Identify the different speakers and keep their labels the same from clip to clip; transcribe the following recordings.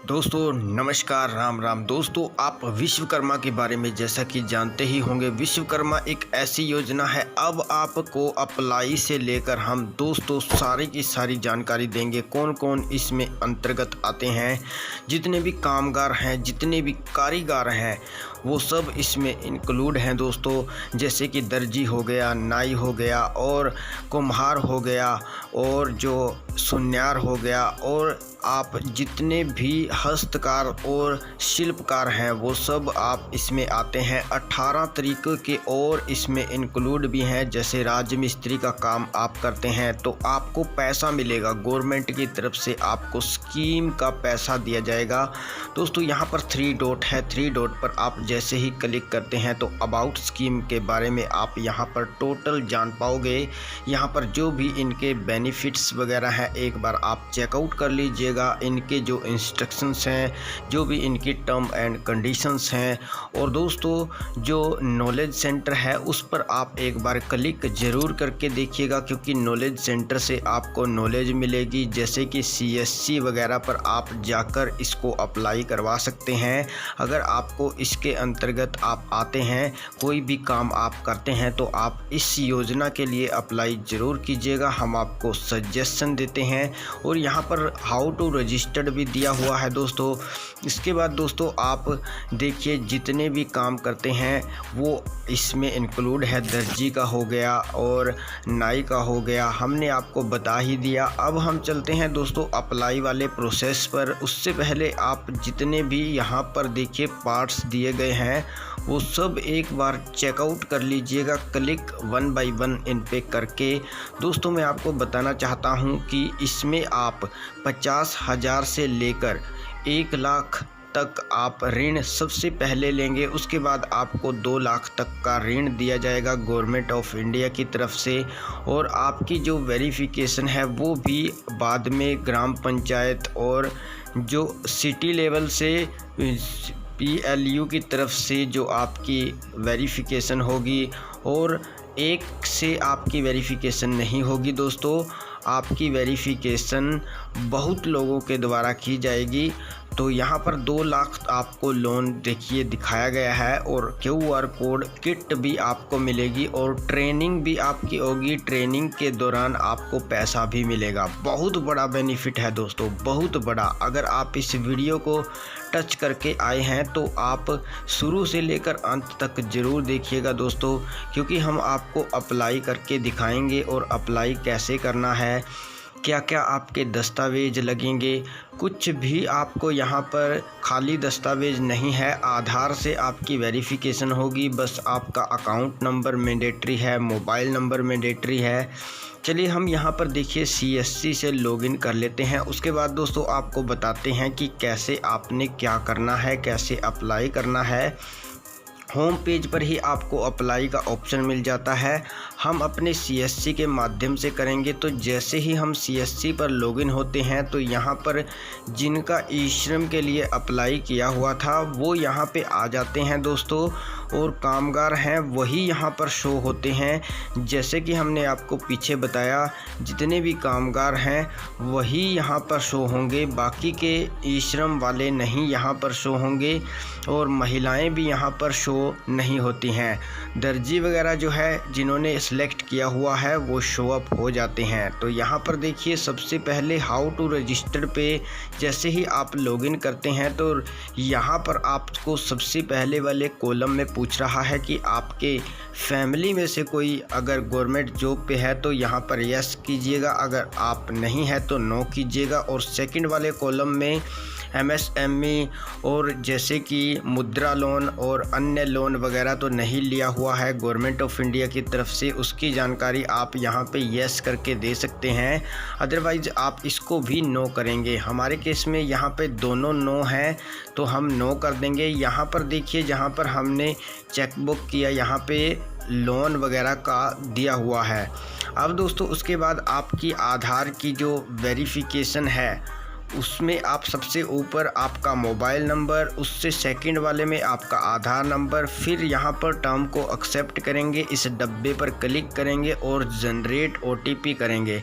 Speaker 1: दोस्तों नमस्कार, राम राम। दोस्तों, आप विश्वकर्मा के बारे में जैसा कि जानते ही होंगे, विश्वकर्मा एक ऐसी योजना है। अब आपको अप्लाई से लेकर हम दोस्तों सारी की सारी जानकारी देंगे। कौन कौन इसमें अंतर्गत आते हैं, जितने भी कामगार हैं, जितने भी कारीगर हैं, वो सब इसमें इंक्लूड हैं दोस्तों। जैसे कि दर्जी हो गया, नाई हो गया, और कुम्हार हो गया, और जो सुन्यार हो गया, और आप जितने भी हस्तकार और शिल्पकार हैं वो सब आप इसमें आते हैं। 18 तरीक़े के और इसमें इंक्लूड भी हैं। जैसे राजमिस्त्री का काम आप करते हैं तो आपको पैसा मिलेगा, गवर्नमेंट की तरफ से आपको स्कीम का पैसा दिया जाएगा। दोस्तों यहाँ पर 3 डॉट है, 3 डॉट पर आप जैसे ही क्लिक करते हैं तो अबाउट स्कीम के बारे में आप यहाँ पर टोटल जान पाओगे। यहाँ पर जो भी इनके बेनिफिट्स वगैरह हैं एक बार आप चेकआउट कर लीजिए। इनके जो इंस्ट्रक्शंस हैं, जो भी इनकी टर्म एंड कंडीशंस हैं, और दोस्तों जो नॉलेज सेंटर है उस पर आप एक बार क्लिक ज़रूर करके देखिएगा, क्योंकि नॉलेज सेंटर से आपको नॉलेज मिलेगी। जैसे कि CSC वगैरह पर आप जाकर इसको अप्लाई करवा सकते हैं। अगर आपको इसके अंतर्गत आप आते हैं, कोई भी काम आप करते हैं, तो आप इस योजना के लिए अप्लाई ज़रूर कीजिएगा। हम आपको सजेशन देते हैं। और यहाँ पर हाउ टू रजिस्टर्ड भी दिया हुआ है दोस्तों। इसके बाद दोस्तों आप देखिए, जितने भी काम करते हैं वो इसमें इंक्लूड है। दर्जी का हो गया और नाई का हो गया, हमने आपको बता ही दिया। अब हम चलते हैं दोस्तों अप्लाई वाले प्रोसेस पर। उससे पहले आप जितने भी यहाँ पर देखिए पार्ट्स दिए गए हैं वो सब एक बार चेकआउट कर लीजिएगा, क्लिक 1 बाय 1 इन पे करके। दोस्तों मैं आपको बताना चाहता हूँ कि इसमें आप 50,000 से लेकर 1 लाख तक आप ऋण सबसे पहले लेंगे। उसके बाद आपको 2 लाख तक का ऋण दिया जाएगा गवर्नमेंट ऑफ इंडिया की तरफ से। और आपकी जो वेरिफिकेशन है वो भी बाद में ग्राम पंचायत और जो सिटी लेवल से PLU की तरफ से जो आपकी वेरिफिकेशन होगी, और एक से आपकी वेरिफिकेशन नहीं होगी दोस्तों, आपकी वेरिफिकेशन बहुत लोगों के द्वारा की जाएगी। तो यहाँ पर 2 लाख आपको लोन देखिए दिखाया गया है, और QR कोड किट भी आपको मिलेगी, और ट्रेनिंग भी आपकी होगी। ट्रेनिंग के दौरान आपको पैसा भी मिलेगा। बहुत बड़ा बेनिफिट है दोस्तों, बहुत बड़ा। अगर आप इस वीडियो को टच करके आए हैं तो आप शुरू से लेकर अंत तक ज़रूर देखिएगा दोस्तों, क्योंकि हम आपको अप्लाई करके दिखाएंगे और अप्लाई कैसे करना है, क्या क्या आपके दस्तावेज लगेंगे। कुछ भी आपको यहाँ पर खाली दस्तावेज नहीं है। आधार से आपकी वेरिफिकेशन होगी, बस आपका अकाउंट नंबर मैंडेटरी है, मोबाइल नंबर मैंडेटरी है। चलिए हम यहाँ पर देखिए CSC से लॉगिन कर लेते हैं। उसके बाद दोस्तों आपको बताते हैं कि कैसे आपने क्या करना है, कैसे अप्लाई करना है। होम पेज पर ही आपको अप्लाई का ऑप्शन मिल जाता है। हम अपने CSC के माध्यम से करेंगे। तो जैसे ही हम CSC पर लॉगिन होते हैं तो यहाँ पर जिनका ई-श्रम के लिए अप्लाई किया हुआ था वो यहाँ पे आ जाते हैं दोस्तों, और कामगार हैं वही यहाँ पर शो होते हैं। जैसे कि हमने आपको पीछे बताया, जितने भी कामगार हैं वही यहाँ पर शो होंगे, बाकी के ई-श्रम वाले नहीं यहाँ पर शो होंगे, और महिलाएं भी यहाँ पर शो नहीं होती हैं। दर्जी वगैरह जो है जिन्होंने सिलेक्ट किया हुआ है वो शो अप हो जाते हैं। तो यहाँ पर देखिए सबसे पहले हाउ टू रजिस्टर पे जैसे ही आप लॉगिन करते हैं तो यहाँ पर आपको सबसे पहले वाले कॉलम में पूछ रहा है कि आपके फैमिली में से कोई अगर गवर्नमेंट जॉब पे है तो यहाँ पर यस कीजिएगा, अगर आप नहीं है तो नो कीजिएगा। और सेकंड वाले कॉलम में MSME और जैसे कि मुद्रा लोन और अन्य लोन वगैरह तो नहीं लिया हुआ है गवर्नमेंट ऑफ इंडिया की तरफ से, उसकी जानकारी आप यहाँ पे यस करके दे सकते हैं। अदरवाइज़ आप इसको भी नो करेंगे। हमारे केस में यहाँ पे दोनों नो हैं तो हम नो कर देंगे। यहाँ पर देखिए जहाँ पर हमने चेकबुक किया यहाँ पे लोन वगैरह का दिया हुआ है। अब दोस्तों उसके बाद आपकी आधार की जो वेरिफिकेशन है उसमें आप सबसे ऊपर आपका मोबाइल नंबर, उससे सेकंड वाले में आपका आधार नंबर, फिर यहाँ पर टर्म को एक्सेप्ट करेंगे, इस डब्बे पर क्लिक करेंगे और जनरेट OTP करेंगे।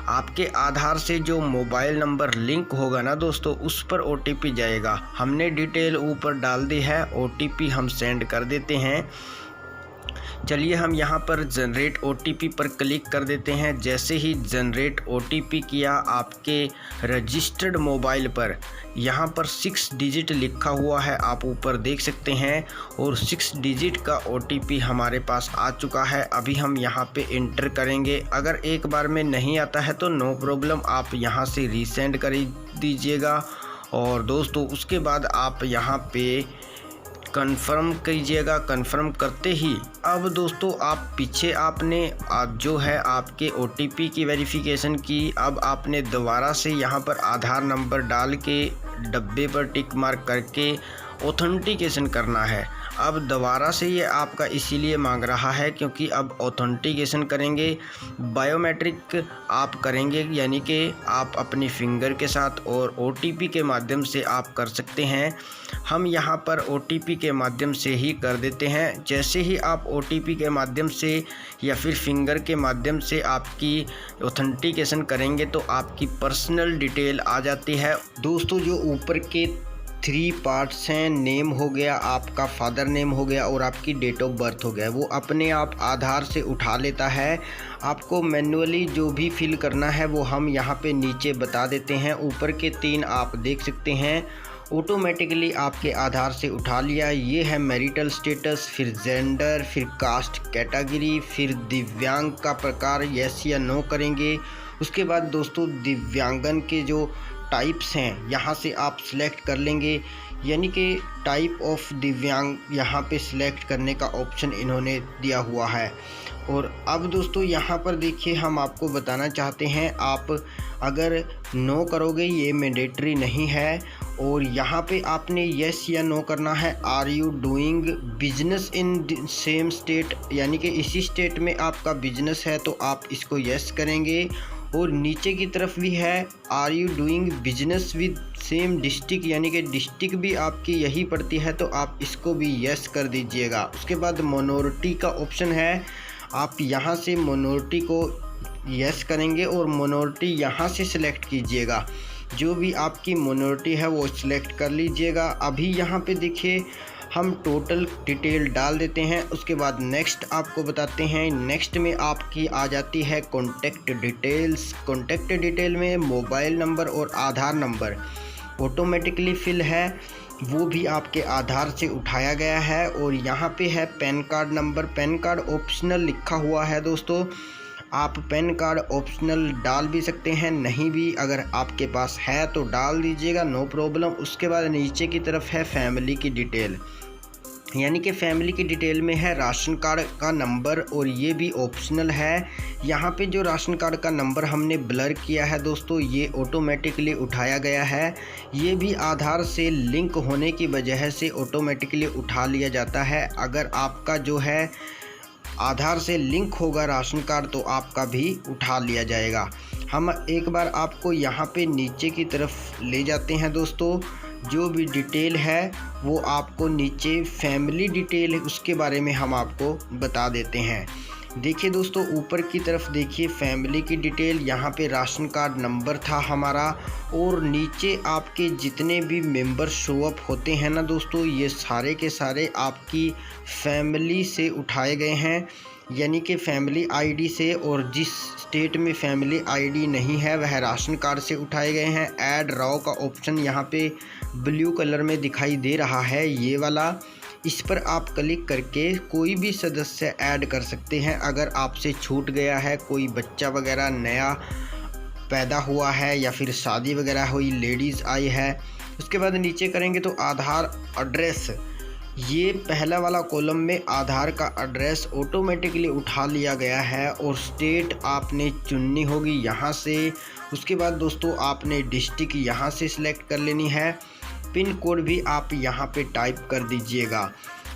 Speaker 1: आपके आधार से जो मोबाइल नंबर लिंक होगा ना दोस्तों, उस पर OTP जाएगा। हमने डिटेल ऊपर डाल दी है, OTP हम सेंड कर देते हैं। चलिए हम यहाँ पर जनरेट OTP पर क्लिक कर देते हैं। जैसे ही जनरेट OTP किया, आपके रजिस्टर्ड मोबाइल पर यहाँ पर 6 डिजिट लिखा हुआ है, आप ऊपर देख सकते हैं, और 6 डिजिट का OTP हमारे पास आ चुका है। अभी हम यहाँ पे इंटर करेंगे। अगर एक बार में नहीं आता है तो नो प्रॉब्लम, आप यहाँ से रीसेंड कर दीजिएगा। और दोस्तों उसके बाद आप यहाँ पे कंफर्म कीजिएगा। कंफर्म करते ही अब दोस्तों आप पीछे आपने जो है आपके OTP की वेरिफिकेशन की, अब आपने दोबारा से यहाँ पर आधार नंबर डाल के डब्बे पर टिक मार्क करके ऑथेंटिकेशन करना है। अब दोबारा से ये आपका इसीलिए मांग रहा है क्योंकि अब ऑथेंटिकेशन करेंगे, बायोमेट्रिक आप करेंगे, यानी कि आप अपनी फिंगर के साथ और OTP के माध्यम से आप कर सकते हैं। हम यहाँ पर OTP के माध्यम से ही कर देते हैं। जैसे ही आप OTP के माध्यम से या फिर फिंगर के माध्यम से आपकी ऑथेंटिकेशन करेंगे तो आपकी पर्सनल डिटेल आ जाती है। दोस्तों जो ऊपर के 3 पार्ट्स हैं, नेम हो गया, आपका फादर नेम हो गया और आपकी डेट ऑफ बर्थ हो गया, वो अपने आप आधार से उठा लेता है। आपको मैन्युअली जो भी फिल करना है वो हम यहाँ पे नीचे बता देते हैं। ऊपर के 3 आप देख सकते हैं, ऑटोमेटिकली आपके आधार से उठा लिया। ये है मैरिटल स्टेटस, फिर जेंडर, फिर कास्ट कैटेगरी, फिर दिव्यांग का प्रकार यस या नो करेंगे। उसके बाद दोस्तों दिव्यांगन के जो टाइप्स हैं यहाँ से आप सिलेक्ट कर लेंगे, यानी कि टाइप ऑफ दिव्यांग यहाँ पे सिलेक्ट करने का ऑप्शन इन्होंने दिया हुआ है। और अब दोस्तों यहाँ पर देखिए हम आपको बताना चाहते हैं, आप अगर नो करोगे ये मैंडेटरी नहीं है, और यहाँ पे आपने यस या नो करना है। Are you doing business in same state, यानी कि इसी स्टेट में आपका बिजनेस है तो आप इसको यस करेंगे। और नीचे की तरफ भी है are you doing business with same district, यानी कि डिस्ट्रिक्ट भी आपकी यही पड़ती है तो आप इसको भी यस कर दीजिएगा। उसके बाद मोनोरिटी का ऑप्शन है, आप यहाँ से मोनोरिटी को यस करेंगे और मोनोरिटी यहाँ से सिलेक्ट कीजिएगा। जो भी आपकी मोनोरिटी है वो सिलेक्ट कर लीजिएगा। अभी यहाँ पे देखिए हम टोटल डिटेल डाल देते हैं। उसके बाद नेक्स्ट आपको बताते हैं। नेक्स्ट में आपकी आ जाती है कॉन्टैक्ट डिटेल्स। कॉन्टैक्ट डिटेल में मोबाइल नंबर और आधार नंबर ऑटोमेटिकली फिल है, वो भी आपके आधार से उठाया गया है। और यहाँ पे है pan card number. Pan card optional लिखा हुआ है दोस्तों, आप पैन कार्ड ऑप्शनल डाल भी सकते हैं, नहीं भी अगर आपके पास है तो डाल दीजिएगा, नो प्रॉब्लम। उसके बाद नीचे की तरफ है फैमिली की डिटेल, यानी कि फैमिली की डिटेल में है राशन कार्ड का नंबर, और ये भी ऑप्शनल है। यहाँ पे जो राशन कार्ड का नंबर हमने ब्लर किया है दोस्तों, ये ऑटोमेटिकली उठाया गया है। ये भी आधार से लिंक होने की वजह से ऑटोमेटिकली उठा लिया जाता है। अगर आपका जो है आधार से लिंक होगा राशन कार्ड तो आपका भी उठा लिया जाएगा। हम एक बार आपको यहाँ पे नीचे की तरफ ले जाते हैं दोस्तों। जो भी डिटेल है वो आपको नीचे फैमिली डिटेल है उसके बारे में हम आपको बता देते हैं। देखिए दोस्तों ऊपर की तरफ देखिए फैमिली की डिटेल, यहाँ पे राशन कार्ड नंबर था हमारा, और नीचे आपके जितने भी मेंबर शो अप होते हैं ना दोस्तों, ये सारे के सारे आपकी फैमिली से उठाए गए हैं, यानी कि फैमिली आईडी से। और जिस स्टेट में फैमिली आईडी नहीं है वह राशन कार्ड से उठाए गए हैं। ऐड रॉ का ऑप्शन यहाँ पे ब्लू कलर में दिखाई दे रहा है, ये वाला, इस पर आप क्लिक करके कोई भी सदस्य ऐड कर सकते हैं। अगर आपसे छूट गया है, कोई बच्चा वगैरह नया पैदा हुआ है या फिर शादी वगैरह हुई, लेडीज़ आई है। उसके बाद नीचे करेंगे तो आधार एड्रेस, ये पहला वाला कॉलम में आधार का एड्रेस ऑटोमेटिकली उठा लिया गया है, और स्टेट आपने चुननी होगी यहाँ से। उसके बाद दोस्तों आपने डिस्ट्रिक्ट यहाँ से सिलेक्ट कर लेनी है। पिन कोड भी आप यहाँ पे टाइप कर दीजिएगा।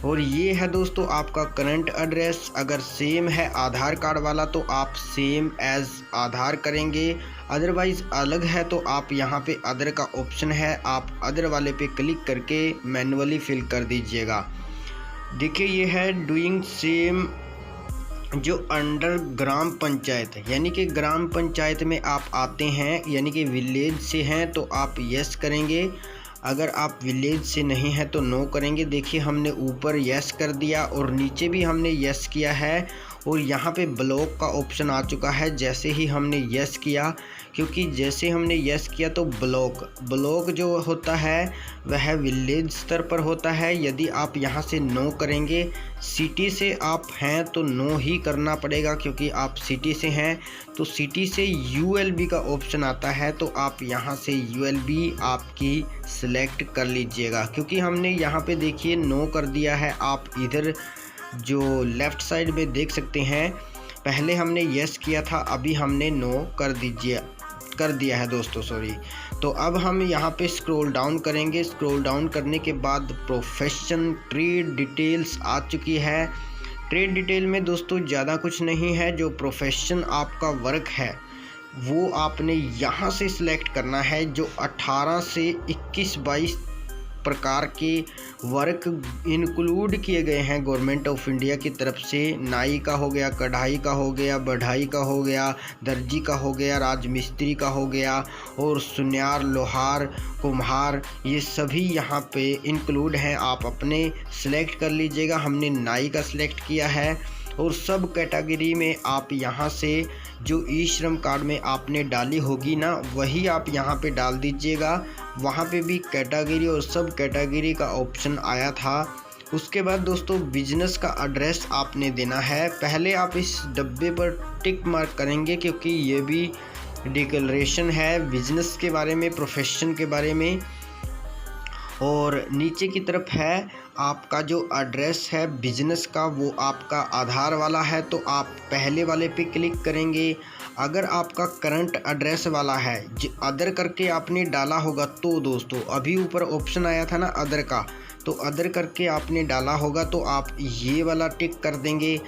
Speaker 1: और ये है दोस्तों आपका करंट एड्रेस। अगर सेम है आधार कार्ड वाला तो आप सेम एज आधार करेंगे, अदरवाइज़ अलग है तो आप यहाँ पे अदर का ऑप्शन है, आप अदर वाले पे क्लिक करके मैन्युअली फिल कर दीजिएगा। देखिए ये है डूइंग सेम जो अंडर ग्राम पंचायत है, यानी कि ग्राम पंचायत में आप आते हैं यानी कि विलेज से हैं तो आप यस करेंगे, अगर आप विलेज से नहीं हैं तो नो करेंगे। देखिए हमने ऊपर यस कर दिया और नीचे भी हमने यस किया है और यहाँ पे ब्लॉक का ऑप्शन आ चुका है जैसे ही हमने यस किया, क्योंकि जैसे हमने यस किया तो ब्लॉक जो होता है वह विलेज स्तर पर होता है। यदि आप यहाँ से नो करेंगे, सिटी से आप हैं तो नो ही करना पड़ेगा, क्योंकि आप सिटी से हैं तो सिटी से ULB का ऑप्शन आता है तो आप यहाँ से ULB आपकी सिलेक्ट कर लीजिएगा। क्योंकि हमने यहाँ पे देखिए नो कर दिया है, आप इधर जो लेफ़्ट साइड में देख सकते हैं, पहले हमने यस किया था, अभी हमने नो कर दिया है दोस्तों, सॉरी। तो अब हम यहाँ पे स्क्रॉल डाउन करेंगे। स्क्रॉल डाउन करने के बाद प्रोफेशन ट्रेड डिटेल्स आ चुकी है। ट्रेड डिटेल में दोस्तों ज़्यादा कुछ नहीं है, जो प्रोफेशन आपका वर्क है वो आपने यहाँ से सिलेक्ट करना है। जो 18 से 21-22 प्रकार के वर्क इंक्लूड किए गए हैं गवर्नमेंट ऑफ इंडिया की तरफ से, नाई का हो गया, कढ़ाई का हो गया, बढ़ाई का हो गया, दर्जी का हो गया, राजमिस्त्री का हो गया और सुनार, लोहार, कुम्हार, ये सभी यहाँ पे इंक्लूड हैं। आप अपने सिलेक्ट कर लीजिएगा। हमने नाई का सिलेक्ट किया है और सब कैटेगरी में आप यहाँ से जो ई श्रम कार्ड में आपने डाली होगी ना, वही आप यहाँ पे डाल दीजिएगा। वहाँ पे भी कैटेगरी और सब कैटेगरी का ऑप्शन आया था। उसके बाद दोस्तों बिजनेस का एड्रेस आपने देना है। पहले आप इस डब्बे पर टिक मार्क करेंगे, क्योंकि ये भी डिक्लेरेशन है बिजनेस के बारे में, प्रोफेशन के बारे में। और नीचे की तरफ है आपका जो एड्रेस है बिजनेस का, वो आपका आधार वाला है तो आप पहले वाले पे क्लिक करेंगे। अगर आपका करंट एड्रेस वाला है, अदर करके आपने डाला होगा तो दोस्तों अभी ऊपर ऑप्शन आया था ना अदर का, तो अदर करके आपने डाला होगा तो आप ये वाला टिक कर देंगे।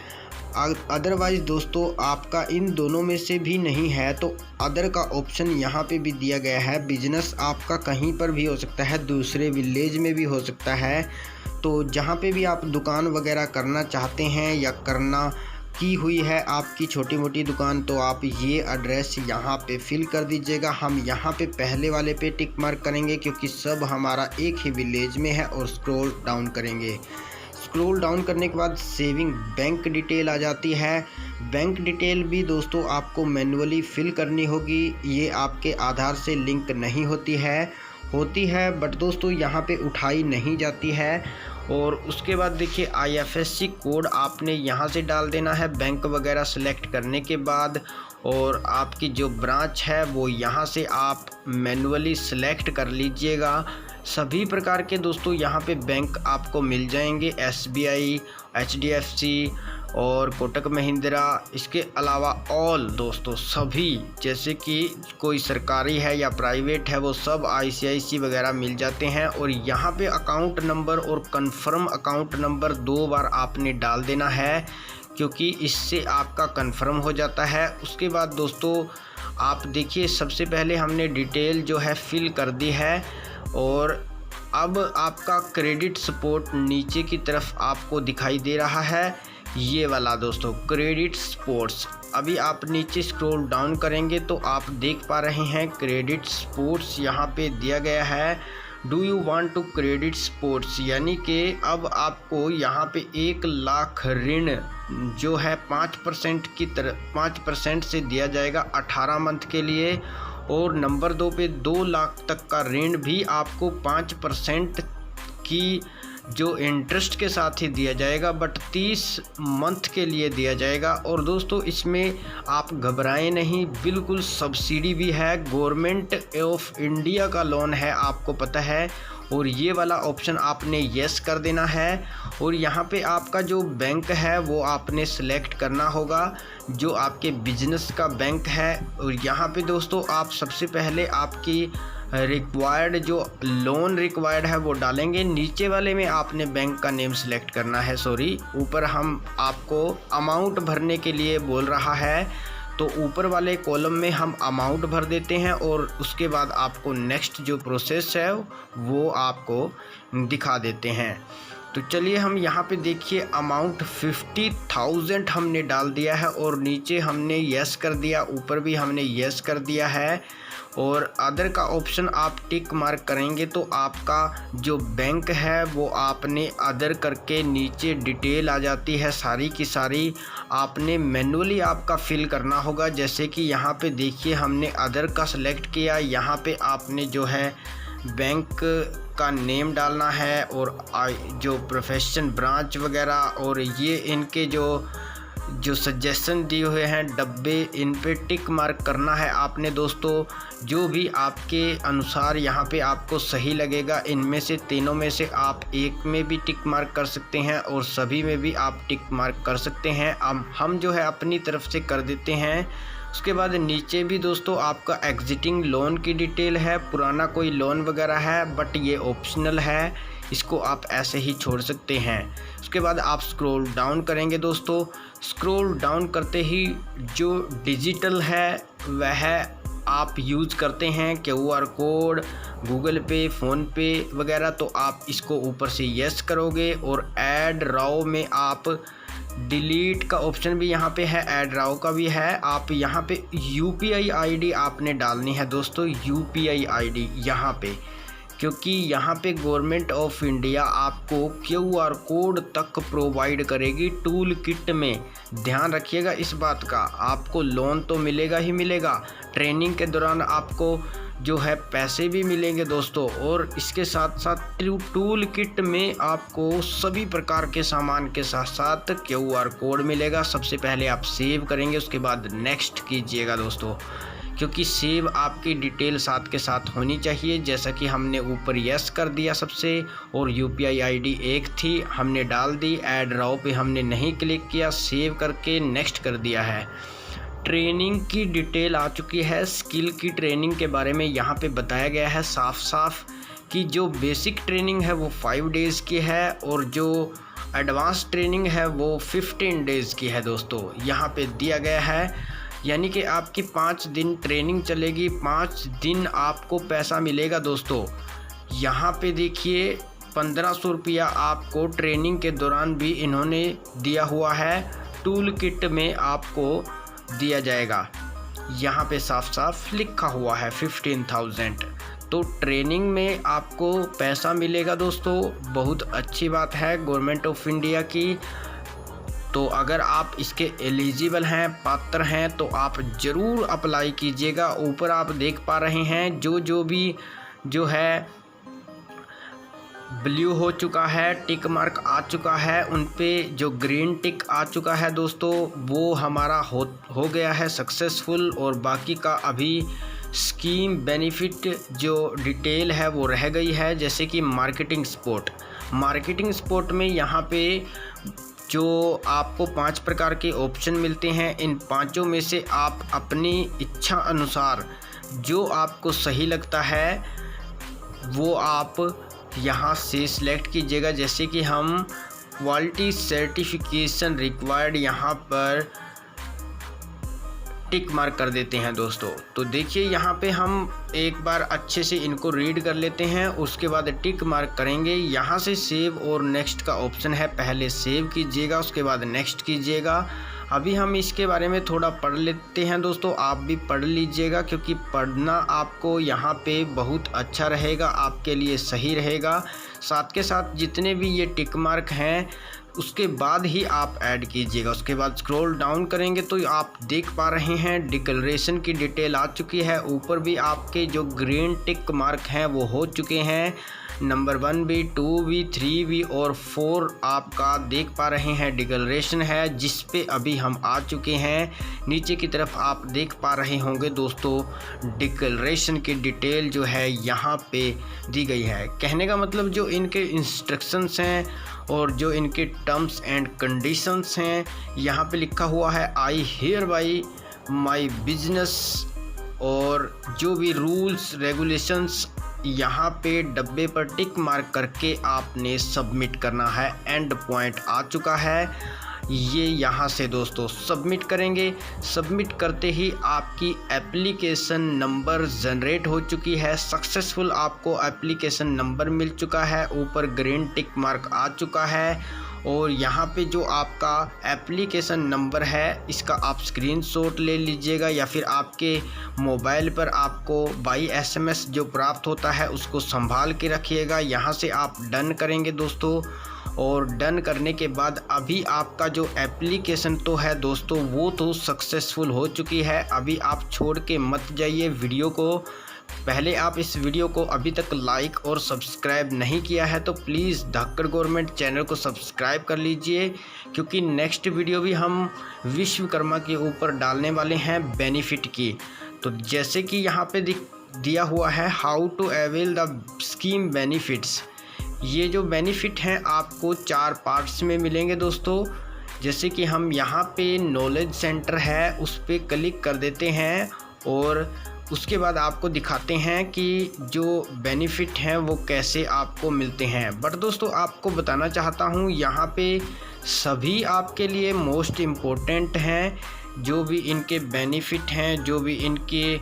Speaker 1: अदरवाइज़ दोस्तों आपका इन दोनों में से भी नहीं है तो अदर का ऑप्शन यहाँ पे भी दिया गया है। बिजनेस आपका कहीं पर भी हो सकता है, दूसरे विलेज में भी हो सकता है, तो जहाँ पे भी आप दुकान वगैरह करना चाहते हैं या करना की हुई है आपकी छोटी मोटी दुकान, तो आप ये एड्रेस यहाँ पे फिल कर दीजिएगा। हम यहाँ पे पहले वाले पे टिक मार्क करेंगे क्योंकि सब हमारा एक ही विलेज में है और स्क्रॉल डाउन करेंगे। स्क्रॉल डाउन करने के बाद सेविंग बैंक डिटेल आ जाती है। बैंक डिटेल भी दोस्तों आपको मैन्युअली फिल करनी होगी, ये आपके आधार से लिंक नहीं होती है बट दोस्तों यहाँ पे उठाई नहीं जाती है। और उसके बाद देखिए IFSC कोड आपने यहाँ से डाल देना है बैंक वगैरह सेलेक्ट करने के बाद, और आपकी जो ब्रांच है वो यहाँ से आप मैन्युअली सेलेक्ट कर लीजिएगा। सभी प्रकार के दोस्तों यहाँ पे बैंक आपको मिल जाएंगे, SBI, HDFC और कोटक महिंद्रा। इसके अलावा ऑल दोस्तों सभी, जैसे कि कोई सरकारी है या प्राइवेट है, वो सब ICICI वगैरह मिल जाते हैं। और यहाँ पे अकाउंट नंबर और कंफर्म अकाउंट नंबर 2 बार आपने डाल देना है, क्योंकि इससे आपका कंफर्म हो जाता है। उसके बाद दोस्तों आप देखिए सबसे पहले हमने डिटेल जो है फिल कर दी है, और अब आपका क्रेडिट सपोर्ट नीचे की तरफ आपको दिखाई दे रहा है, ये वाला दोस्तों क्रेडिट सपोर्ट्स। अभी आप नीचे स्क्रॉल डाउन करेंगे तो आप देख पा रहे हैं क्रेडिट सपोर्ट्स यहाँ पे दिया गया है। Do you want to credit supports, यानी कि अब आपको यहाँ पे 1 लाख ऋण जो है 5% से दिया जाएगा 18 मंथ के लिए। और नंबर 2 पे 2 लाख तक का ऋण भी आपको 5% की जो इंटरेस्ट के साथ ही दिया जाएगा, बट 30 मंथ के लिए दिया जाएगा। और दोस्तों इसमें आप घबराएं नहीं, बिल्कुल सब्सिडी भी है, गवर्नमेंट ऑफ इंडिया का लोन है, आपको पता है। और ये वाला ऑप्शन आपने यस कर देना है। और यहाँ पे आपका जो बैंक है वो आपने सेलेक्ट करना होगा, जो आपके बिजनेस का बैंक है। और यहाँ पे दोस्तों आप सबसे पहले आपकी रिक्वायर्ड जो लोन रिक्वायर्ड है वो डालेंगे। नीचे वाले में आपने बैंक का नेम सेलेक्ट करना है। सॉरी, ऊपर हम आपको अमाउंट भरने के लिए बोल रहा है, तो ऊपर वाले कॉलम में हम अमाउंट भर देते हैं और उसके बाद आपको नेक्स्ट जो प्रोसेस है वो आपको दिखा देते हैं। तो चलिए हम यहाँ पे देखिए अमाउंट 50,000 हमने डाल दिया है और नीचे हमने यस कर दिया, ऊपर भी हमने यस कर दिया है। और अदर का ऑप्शन आप टिक मार्क करेंगे तो आपका जो बैंक है वो आपने अदर करके नीचे डिटेल आ जाती है सारी की सारी, आपने मैनुअली आपका फिल करना होगा। जैसे कि यहाँ पे देखिए हमने अदर का सिलेक्ट किया, यहाँ पे आपने जो है बैंक का नेम डालना है और जो प्रोफेशन ब्रांच वगैरह और ये इनके जो सजेशन दिए हुए हैं डब्बे, इन पे टिक मार्क करना है आपने दोस्तों। जो भी आपके अनुसार यहाँ पे आपको सही लगेगा, इनमें से तीनों में से आप एक में भी टिक मार्क कर सकते हैं और सभी में भी आप टिक मार्क कर सकते हैं। अब हम जो है अपनी तरफ से कर देते हैं। उसके बाद नीचे भी दोस्तों आपका एग्जिटिंग लोन की डिटेल है, पुराना कोई लोन वगैरह है, बट ये ऑप्शनल है, इसको आप ऐसे ही छोड़ सकते हैं। उसके बाद आप स्क्रॉल डाउन करेंगे दोस्तों। स्क्रॉल डाउन करते ही जो डिजिटल है वह आप यूज़ करते हैं, QR कोड, गूगल पे, फ़ोन पे वगैरह, तो आप इसको ऊपर से यस करोगे। और ऐड राव में आप डिलीट का ऑप्शन भी यहाँ पे है, ऐड राव का भी है। आप यहाँ पे UPI ID आपने डालनी है दोस्तों, UPI ID यहाँ पे, क्योंकि यहाँ पे गवर्नमेंट ऑफ इंडिया आपको QR कोड तक प्रोवाइड करेगी टूल किट में। ध्यान रखिएगा इस बात का, आपको लोन तो मिलेगा ही मिलेगा, ट्रेनिंग के दौरान आपको जो है पैसे भी मिलेंगे दोस्तों। और इसके साथ साथ टूल किट में आपको सभी प्रकार के सामान के साथ साथ QR कोड मिलेगा। सबसे पहले आप सेव करेंगे, उसके बाद नेक्स्ट कीजिएगा दोस्तों, क्योंकि सेव आपकी डिटेल साथ के साथ होनी चाहिए। जैसा कि हमने ऊपर यस कर दिया सबसे, और UPI ID एक थी हमने डाल दी, ऐड राव पे हमने नहीं क्लिक किया, सेव करके नेक्स्ट कर दिया है। ट्रेनिंग की डिटेल आ चुकी है, स्किल की ट्रेनिंग के बारे में यहाँ पे बताया गया है साफ साफ कि जो बेसिक ट्रेनिंग है वो 5 डेज़ की है और जो एडवांस ट्रेनिंग है वो 15 डेज़ की है दोस्तों, यहाँ पे दिया गया है। यानी कि आपकी 5 दिन ट्रेनिंग चलेगी, 5 दिन आपको पैसा मिलेगा दोस्तों। यहाँ पे देखिए 1500 रुपया आपको ट्रेनिंग के दौरान भी इन्होंने दिया हुआ है, टूल किट में आपको दिया जाएगा। यहाँ पे साफ साफ लिखा हुआ है 15,000, तो ट्रेनिंग में आपको पैसा मिलेगा दोस्तों। बहुत अच्छी बात है गवर्नमेंट ऑफ इंडिया की। तो अगर आप इसके एलिजिबल हैं, पात्र हैं, तो आप ज़रूर अप्लाई कीजिएगा। ऊपर आप देख पा रहे हैं जो भी जो है ब्लू हो चुका है, टिक मार्क आ चुका है, उन पे जो ग्रीन टिक आ चुका है दोस्तों वो हमारा हो गया है सक्सेसफुल। और बाकी का अभी स्कीम बेनिफिट जो डिटेल है वो रह गई है। जैसे कि मार्केटिंग सपोर्ट में यहाँ पे जो आपको 5 प्रकार के ऑप्शन मिलते हैं, इन 5 में से आप अपनी इच्छा अनुसार जो आपको सही लगता है वो आप यहाँ से सिलेक्ट कीजिएगा। जैसे कि हम क्वालिटी सर्टिफिकेशन रिक्वायर्ड यहाँ पर टिक मार्क कर देते हैं दोस्तों। तो देखिए यहाँ पे हम एक बार अच्छे से इनको रीड कर लेते हैं, उसके बाद टिक मार्क करेंगे। यहाँ से सेव और नेक्स्ट का ऑप्शन है, पहले सेव कीजिएगा उसके बाद नेक्स्ट कीजिएगा। अभी हम इसके बारे में थोड़ा पढ़ लेते हैं दोस्तों, आप भी पढ़ लीजिएगा क्योंकि पढ़ना आपको यहाँ पे बहुत अच्छा रहेगा, आपके लिए सही रहेगा। साथ के साथ जितने भी ये टिक मार्क हैं उसके बाद ही आप ऐड कीजिएगा। उसके बाद स्क्रॉल डाउन करेंगे तो आप देख पा रहे हैं डिक्लेरेशन की डिटेल आ चुकी है। ऊपर भी आपके जो ग्रीन टिक मार्क हैं वो हो चुके हैं, नंबर 1 भी, 2 भी, 3 भी और 4 आपका देख पा रहे हैं डिक्लेरेशन है, जिस पे अभी हम आ चुके हैं। नीचे की तरफ आप देख पा रहे होंगे दोस्तों डिक्लेरेशन की डिटेल जो है यहाँ पे दी गई है। कहने का मतलब जो इनके इंस्ट्रक्शंस हैं और जो इनके टर्म्स एंड कंडीशंस हैं यहाँ पे लिखा हुआ है, I hear by my business और जो भी रूल्स रेगुलेशंस यहाँ पे डब्बे पर टिक मार्क करके आपने सबमिट करना है। एंड पॉइंट आ चुका है, ये यहाँ से दोस्तों सबमिट करेंगे। सबमिट करते ही आपकी एप्लीकेशन नंबर जनरेट हो चुकी है, सक्सेसफुल आपको एप्लीकेशन नंबर मिल चुका है, ऊपर ग्रीन टिक मार्क आ चुका है। और यहाँ पे जो आपका एप्लीकेशन नंबर है इसका आप स्क्रीनशॉट ले लीजिएगा, या फिर आपके मोबाइल पर आपको बाई SMS जो प्राप्त होता है उसको संभाल के रखिएगा। यहाँ से आप डन करेंगे दोस्तों, और डन करने के बाद अभी आपका जो एप्लीकेशन तो है दोस्तों वो तो सक्सेसफुल हो चुकी है। अभी आप छोड़ के मत जाइए वीडियो को। पहले आप इस वीडियो को अभी तक लाइक और सब्सक्राइब नहीं किया है तो प्लीज़ धाकड़ गवर्नमेंट चैनल को सब्सक्राइब कर लीजिए, क्योंकि नेक्स्ट वीडियो भी हम विश्वकर्मा के ऊपर डालने वाले हैं बेनिफिट की। तो जैसे कि यहाँ पे दिया हुआ है how to avail the scheme benefits. ये जो बेनिफिट हैं आपको 4 पार्ट्स में मिलेंगे दोस्तों। जैसे कि हम यहाँ पे नॉलेज सेंटर है उस पर क्लिक कर देते हैं और उसके बाद आपको दिखाते हैं कि जो बेनिफिट हैं वो कैसे आपको मिलते हैं। बट दोस्तों आपको बताना चाहता हूँ यहाँ पे सभी आपके लिए मोस्ट इम्पोर्टेंट हैं। जो भी इनके बेनिफिट हैं, जो भी इनके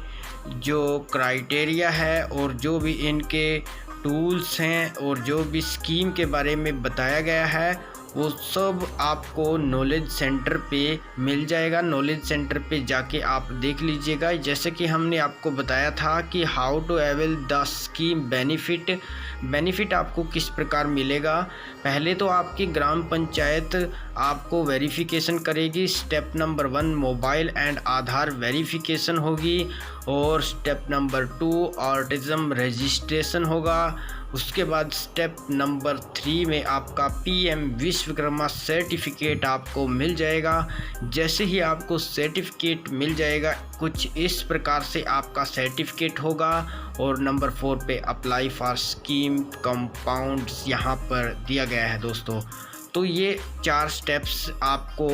Speaker 1: जो क्राइटेरिया है और जो भी इनके टूल्स हैं और जो भी स्कीम के बारे में बताया गया है वो सब आपको नॉलेज सेंटर पे मिल जाएगा। नॉलेज सेंटर पे जाके आप देख लीजिएगा। जैसे कि हमने आपको बताया था कि how to avail the scheme benefit आपको किस प्रकार मिलेगा। पहले तो आपकी ग्राम पंचायत आपको वेरिफिकेशन करेगी। Step number 1 mobile and Aadhaar verification होगी, और स्टेप नंबर 2 ऑटिज्म रजिस्ट्रेशन होगा। उसके बाद स्टेप नंबर 3 में आपका PM विश्वकर्मा सर्टिफिकेट आपको मिल जाएगा। जैसे ही आपको सर्टिफिकेट मिल जाएगा कुछ इस प्रकार से आपका सर्टिफिकेट होगा। और नंबर 4 पे अप्लाई फॉर स्कीम कंपाउंड्स यहाँ पर दिया गया है दोस्तों। तो ये 4 स्टेप्स आपको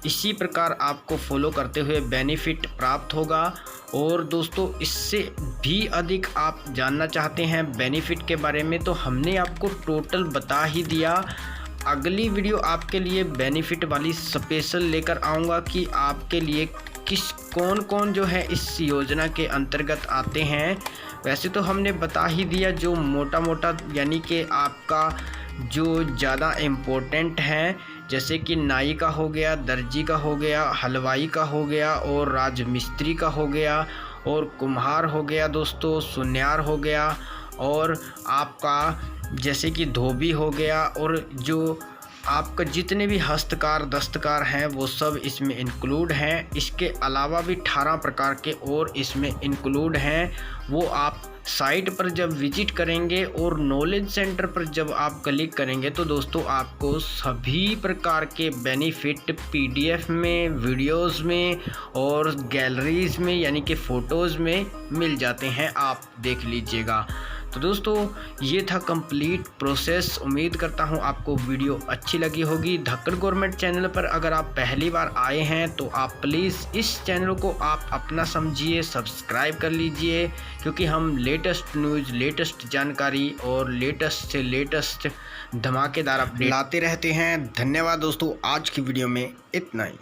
Speaker 1: इसी प्रकार आपको फॉलो करते हुए बेनिफिट प्राप्त होगा। और दोस्तों इससे भी अधिक आप जानना चाहते हैं बेनिफिट के बारे में तो हमने आपको टोटल बता ही दिया। अगली वीडियो आपके लिए बेनिफिट वाली स्पेशल लेकर आऊँगा कि आपके लिए कौन कौन जो है इस योजना के अंतर्गत आते हैं। वैसे तो हमने बता ही दिया जो मोटा यानी कि आपका जो ज़्यादा इम्पोर्टेंट है, जैसे कि नाई का हो गया, दर्जी का हो गया, हलवाई का हो गया और राजमिस्त्री का हो गया और कुम्हार हो गया दोस्तों, सुन्यार हो गया और आपका जैसे कि धोबी हो गया, और जो आपका जितने भी हस्तकार दस्तकार हैं वो सब इसमें इंक्लूड हैं। इसके अलावा भी 18 प्रकार के और इसमें इंक्लूड हैं। वो आप साइट पर जब विजिट करेंगे और नॉलेज सेंटर पर जब आप क्लिक करेंगे तो दोस्तों आपको सभी प्रकार के बेनिफिट PDF में, वीडियोस में और गैलरीज में यानी कि फ़ोटोज़ में मिल जाते हैं। आप देख लीजिएगा। तो दोस्तों ये था कंप्लीट प्रोसेस। उम्मीद करता हूँ आपको वीडियो अच्छी लगी होगी। धाकड़ गवर्नमेंट चैनल पर अगर आप पहली बार आए हैं तो आप प्लीज़ इस चैनल को आप अपना समझिए, सब्सक्राइब कर लीजिए, क्योंकि हम लेटेस्ट न्यूज़, लेटेस्ट जानकारी और लेटेस्ट से लेटेस्ट धमाकेदार अपडेट लाते रहते हैं। धन्यवाद दोस्तों, आज की वीडियो में इतना ही।